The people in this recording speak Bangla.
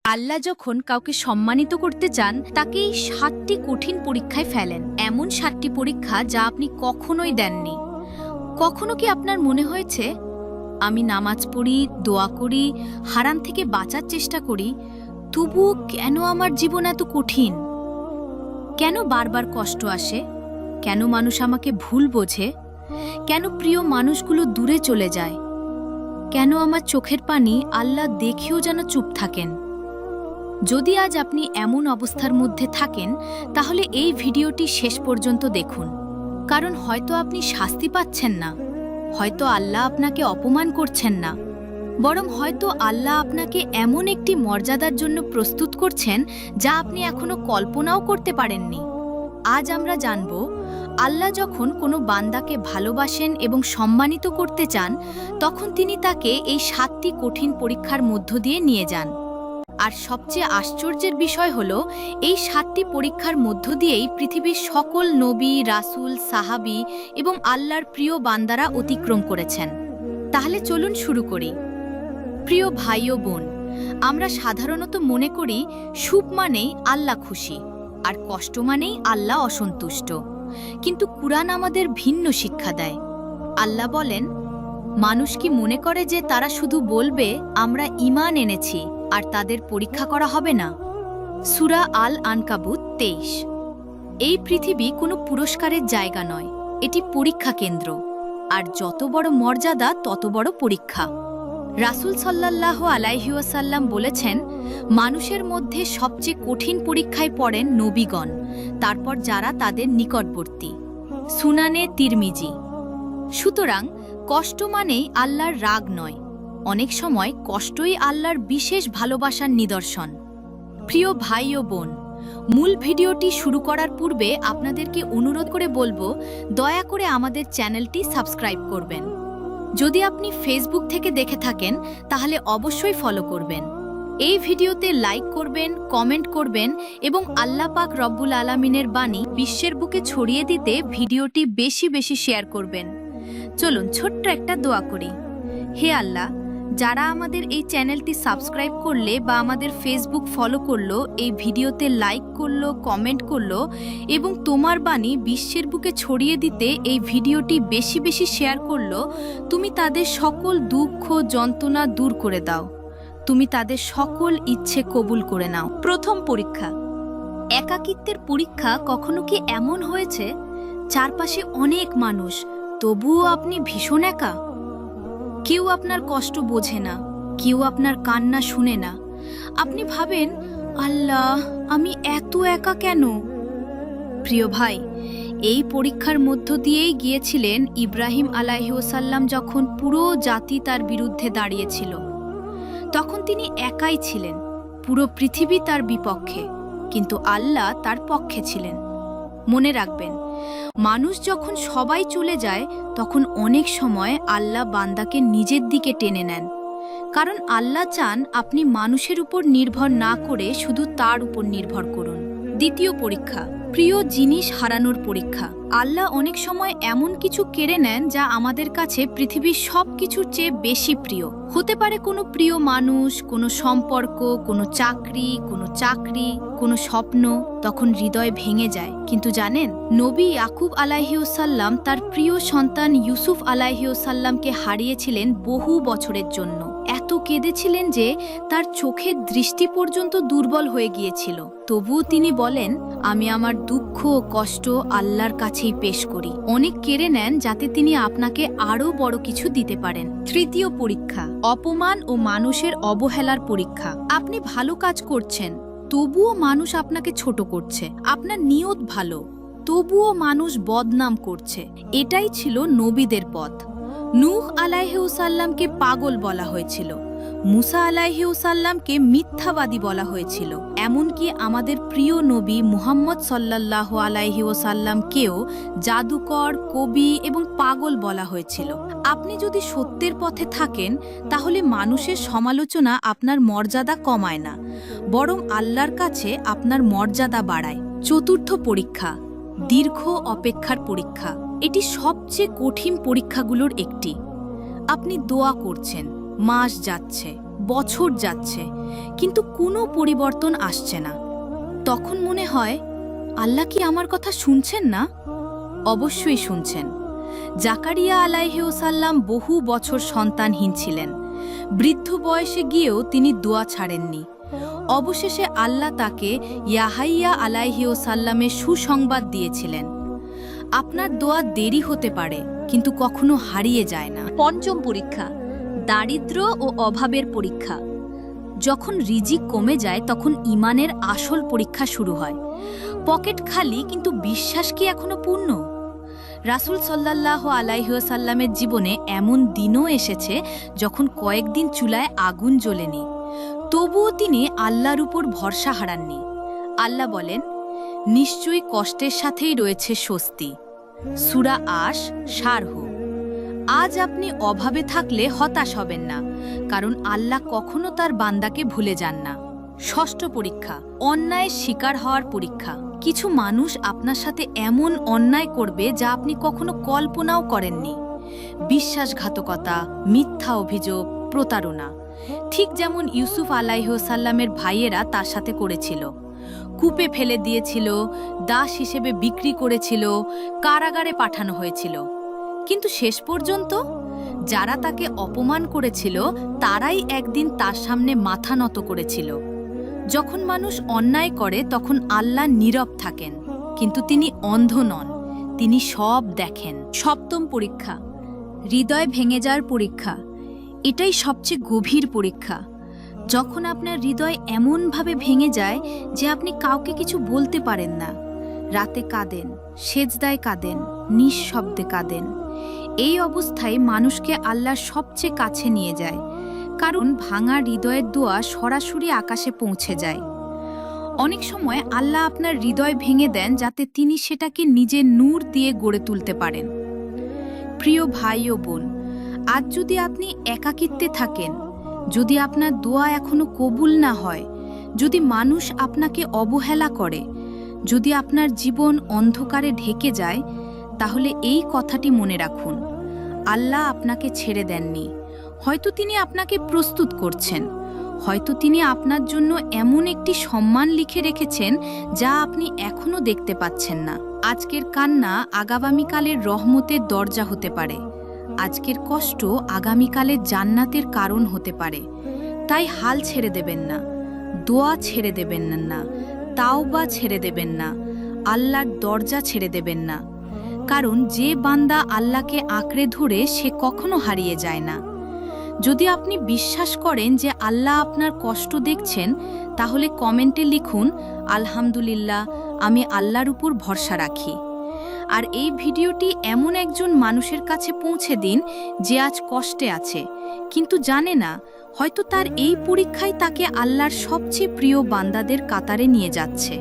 আল্লাহ যখন কাউকে সম্মানিত করতে চান তাকে এই ৭টি কঠিন পরীক্ষায় ফেলেন। এমন ৭টি পরীক্ষা যা আপনি কখনোই দেননি। কখনো কি আপনার মনে হয়েছে, আমি নামাজ পড়ি, দোয়া করি, হারাম থেকে বাঁচার চেষ্টা করি, তবুও কেন আমার জীবন এত কঠিন? কেন বারবার কষ্ট আসে? কেন মানুষ আমাকে ভুল বোঝে? কেন প্রিয় মানুষগুলো দূরে চলে যায়? কেন আমার চোখের পানি আল্লাহ দেখেও যেন চুপ থাকেন? যদি আজ আপনি এমন অবস্থার মধ্যে থাকেন, তাহলে এই ভিডিওটি শেষ পর্যন্ত দেখুন। কারণ হয়তো আপনি শাস্তি পাচ্ছেন না, হয়তো আল্লাহ আপনাকে অপমান করছেন না, বরং হয়তো আল্লাহ আপনাকে এমন একটি মর্যাদার জন্য প্রস্তুত করছেন যা আপনি এখনো কল্পনাও করতে পারেননি। আজ আমরা জানব, আল্লাহ যখন কোনো বান্দাকে ভালোবাসেন এবং সম্মানিত করতে চান, তখন তিনি তাকে এই ৭টি কঠিন পরীক্ষার মধ্য দিয়ে নিয়ে যান। আর সবচেয়ে আশ্চর্যের বিষয় হলো, এই ৭টি পরীক্ষার মধ্য দিয়েই পৃথিবীর সকল নবী, রাসূল, সাহাবী এবং আল্লাহর প্রিয় বান্দারা অতিক্রম করেছেন। তাহলে চলুন শুরু করি। প্রিয় ভাই ও বোন, আমরা সাধারণত মনে করি সুখ মানেই আল্লাহ খুশি, আর কষ্ট মানেই আল্লাহ অসন্তুষ্ট। কিন্তু কুরআন আমাদের ভিন্ন শিক্ষা দেয়। আল্লাহ বলেন, মানুষ কি মনে করে যে তারা শুধু বলবে আমরা ঈমান এনেছি আর তাদের পরীক্ষা করা হবে না? সূরা আল আনকাবুত ২৩। এই পৃথিবী কোনো পুরস্কারের জায়গা নয়, এটি পরীক্ষা কেন্দ্র। আর যত বড় মর্যাদা তত বড় পরীক্ষা। রাসূল সাল্লাল্লাহু আলাইহি ওয়াসাল্লাম বলেছেন, মানুষের মধ্যে সবচেয়ে কঠিন পরীক্ষায় পড়েন নবীগণ, তারপর যারা তাদের নিকটবর্তী। সুনানে তিরমিজি। সুতরাং কষ্ট মানেই আল্লাহর রাগ নয়, অনেক সময় কষ্টই আল্লাহর বিশেষ ভালোবাসার নিদর্শন। প্রিয় ভাই ও বোন, মূল ভিডিওটি শুরু করার পূর্বে আপনাদেরকে অনুরোধ করে বলবো, দয়া করে আমাদের চ্যানেলটি সাবস্ক্রাইব করবেন। যদি আপনি ফেসবুক থেকে দেখে থাকেন, তাহলে অবশ্যই ফলো করবেন। এই ভিডিওতে লাইক করবেন, কমেন্ট করবেন এবং আল্লাহ পাক রব্বুল আলামিনের বাণী বিশ্বের বুকে ছড়িয়ে দিতে ভিডিওটি বেশি বেশি শেয়ার করবেন। চলুন ছোট্ট একটা দোয়া করি। হে আল্লাহ, যারা আমাদের এই চ্যানেলটি সাবস্ক্রাইব করলে বা আমাদের ফেসবুক ফলো করলো, এই ভিডিওতে লাইক করলো, কমেন্ট করলো এবং তোমার বাণী বিশ্বের বুকে ছড়িয়ে দিতে এই ভিডিওটি বেশি বেশি শেয়ার করলো, তুমি তাদের সকল দুঃখ যন্ত্রণা দূর করে দাও। তুমি তাদের সকল ইচ্ছে কবুল করে নাও। প্রথম পরীক্ষা, একাকিত্বের পরীক্ষা। কখনো কি এমন হয়েছে চারপাশে অনেক মানুষ, তবুও আপনি ভীষণ একা? কেউ আপনার কষ্ট বোঝে না, কেউ আপনার কান্না শুনে না। আপনি ভাবেন, আল্লাহ, আমি এত একা কেন? প্রিয় ভাই, এই পরীক্ষার মধ্য দিয়েই গিয়েছিলেন ইব্রাহিম আলাইহিসসালাম। যখন পুরো জাতি তার বিরুদ্ধে দাঁড়িয়েছিল, তখন তিনি একাই ছিলেন, পুরো পৃথিবী তার বিপক্ষে, কিন্তু আল্লাহ তার পক্ষে ছিলেন। মনে রাখবেন, মানুষ যখন সবাই চলে যায়, তখন অনেক সময় আল্লাহ বান্দাকে নিজের দিকে টেনে নেন। কারণ আল্লাহ চান আপনি মানুষের উপর নির্ভর না করে শুধু তার উপর নির্ভর করুন। দ্বিতীয় পরীক্ষা, প্রিয় জিনিস হারানোর পরীক্ষা। আল্লাহ অনেক সময় এমন কিছু কেড়ে নেন যা আমাদের কাছে পৃথিবীর সব কিছুর চেয়ে বেশি প্রিয়। হতে পারে কোনো প্রিয় মানুষ, কোনো সম্পর্ক, কোনো চাকরি, কোনো স্বপ্ন। তখন হৃদয় ভেঙে যায়। কিন্তু জানেন, নবী ইয়াকুব আলাইহিসসালাম তার প্রিয় সন্তান ইউসুফ আলাইহিসসালামকে হারিয়েছিলেন বহু বছরের জন্য। এত কেঁদেছিলেন যে তার চোখের দৃষ্টি পর্যন্ত দুর্বল হয়ে গিয়েছিল। তবুও তিনি বলেন, আমি আমার দুঃখ ও কষ্ট আল্লাহর কাছেই পেশ করি। অনেক কেড়ে নেন যাতে তিনি আপনাকে আরও বড় কিছু দিতে পারেন। তৃতীয় পরীক্ষা, অপমান ও মানুষের অবহেলার পরীক্ষা। আপনি ভালো কাজ করছেন, তবুও মানুষ আপনাকে ছোট করছে। আপনার নিয়ত ভালো, তবুও মানুষ বদনাম করছে। এটাই ছিল নবীদের পথ। নূহ আলাইহিসসালামকে পাগল বলা হয়েছিল, মুসা আলাইহিসসালামকে মিথ্যাবাদী বলা হয়েছিল। এমনকি আমাদের প্রিয় নবী মুহাম্মদ সাল্লাল্লাহু আলাইহি ওয়াসাল্লামকেও জাদুকর, কবি এবং পাগল বলা হয়েছিল। আপনি যদি সত্যের পথে থাকেন, তাহলে মানুষের সমালোচনা আপনার মর্যাদা কমায় না, বরং আল্লাহর কাছে আপনার মর্যাদা বাড়ায়। চতুর্থ পরীক্ষা, দীর্ঘ অপেক্ষার পরীক্ষা। এটি সবচেয়ে কঠিন পরীক্ষাগুলোর একটি। আপনি দোয়া করছেন, মাস যাচ্ছে, বছর যাচ্ছে, কিন্তু কোনো পরিবর্তন আসছে না। তখন মনে হয়, আল্লাহ কি আমার কথা শুনছেন না? অবশ্যই শুনছেন। জাকারিয়া আলাইহিসসালাম বহু বছর সন্তানহীন ছিলেন। বৃদ্ধ বয়সে গিয়েও তিনি দোয়া ছাড়েননি। অবশেষে আল্লাহ তাকে ইয়াহাইয়া আলাইহিসসালামের সুসংবাদ দিয়েছিলেন। আপনার দোয়া দেরি হতে পারে, কিন্তু কখনো হারিয়ে যায় না। পঞ্চম পরীক্ষা, দারিদ্র্য ও অভাবের পরীক্ষা। যখন রিজিক কমে যায় তখন ঈমানের আসল পরীক্ষা শুরু হয়। পকেট খালি, কিন্তু বিশ্বাস কি এখনো পূর্ণ? রাসূল সাল্লাল্লাহু আলাইহি ওয়াসাল্লামের জীবনে এমন দিনও এসেছে যখন কয়েকদিন চুলায় আগুন জ্বলেনি, তবুও তিনি আল্লাহর উপর ভরসা হারাননি। আল্লাহ বলেন, নিশ্চয়ই কষ্টের সাথেই রয়েছে স্বস্তি। সূরা আশ শারহ। আজ আপনি অভাবে থাকলে হতাশ হবেন না, কারণ আল্লাহ কখনো তার বান্দাকে ভুলে যান না। ষষ্ঠ পরীক্ষা, অন্যায়ের শিকার হওয়ার পরীক্ষা। কিছু মানুষ আপনার সাথে এমন অন্যায় করবে যা আপনি কখনো কল্পনাও করেননি। বিশ্বাসঘাতকতা, মিথ্যা অভিযোগ, প্রতারণা। ঠিক যেমন ইউসুফ আলাইহিসসালামের ভাইয়েরা তার সাথে করেছিল। কূপে ফেলে দিয়েছিল, দাস হিসেবে বিক্রি করেছিল, কারাগারে পাঠানো হয়েছিল। কিন্তু শেষ পর্যন্ত যারা তাকে অপমান করেছিল তারাই একদিন তার সামনে মাথা নত করেছিল। যখন মানুষ অন্যায় করে তখন আল্লাহ নীরব থাকেন, কিন্তু তিনি অন্ধ নন, তিনি সব দেখেন। সপ্তম পরীক্ষা, হৃদয় ভেঙে যাওয়ার পরীক্ষা। এটাই সবচেয়ে গভীর পরীক্ষা। যখন আপনার হৃদয় এমনভাবে ভেঙে যায় যে আপনি কাউকে কিছু বলতে পারেন না। রাতে কাঁদেন, সেজদায় কাঁদেন, নিঃশব্দে কাঁদেন। এই অবস্থায় মানুষকে আল্লাহর সবচেয়ে কাছে নিয়ে যায়, কারণ ভাঙা হৃদয়ের দোয়া সরাসরি আকাশে পৌঁছে যায়। অনেক সময় আল্লাহ আপনার হৃদয় ভেঙে দেন যাতে তিনি সেটাকে নিজের নূর দিয়ে গড়ে তুলতে পারেন। প্রিয় ভাই ও বোন, আজ যদি আপনি একাকিত্বে থাকেন, যদি আপনার দোয়া এখনো কবুল না হয়, যদি মানুষ আপনাকে অবহেলা করে, যদি আপনার জীবন অন্ধকারে ঢেকে যায়, তাহলে এই কথাটি মনে রাখুন, আল্লাহ আপনাকে ছেড়ে দেননি। হয়তো তিনি আপনাকে প্রস্তুত করছেন, হয়তো তিনি আপনার জন্য এমন একটি সম্মান লিখে রেখেছেন যা আপনি এখনো দেখতে পাচ্ছেন না। আজকের কান্না আগামীকালের রহমতের দরজা হতে পারে। আজকের কষ্ট আগামীকালের জান্নাতের কারণ হতে পারে। তাই হাল ছেড়ে দেবেন না, দোয়া ছেড়ে দেবেন না, তাওবা ছেড়ে দেবেন না, আল্লাহর দরজা ছেড়ে দেবেন না। কারণ যে বান্দা আল্লাহকে আঁকড়ে ধরে সে কখনো হারিয়ে যায় না। যদি আপনি বিশ্বাস করেন যে আল্লাহ আপনার কষ্ট দেখছেন, তাহলে কমেন্টে লিখুন, আলহামদুলিল্লাহ, আমি আল্লাহর উপর ভরসা রাখি। আর এই ভিডিওটি এমন একজন মানুষের কাছে পৌঁছে দিন যে আজ কষ্টে আছে, কিন্তু জানে না হয়তো তার এই পরীক্ষায় তাকে আল্লাহর সবচেয়ে প্রিয় বান্দাদের কাতারে নিয়ে যাচ্ছে।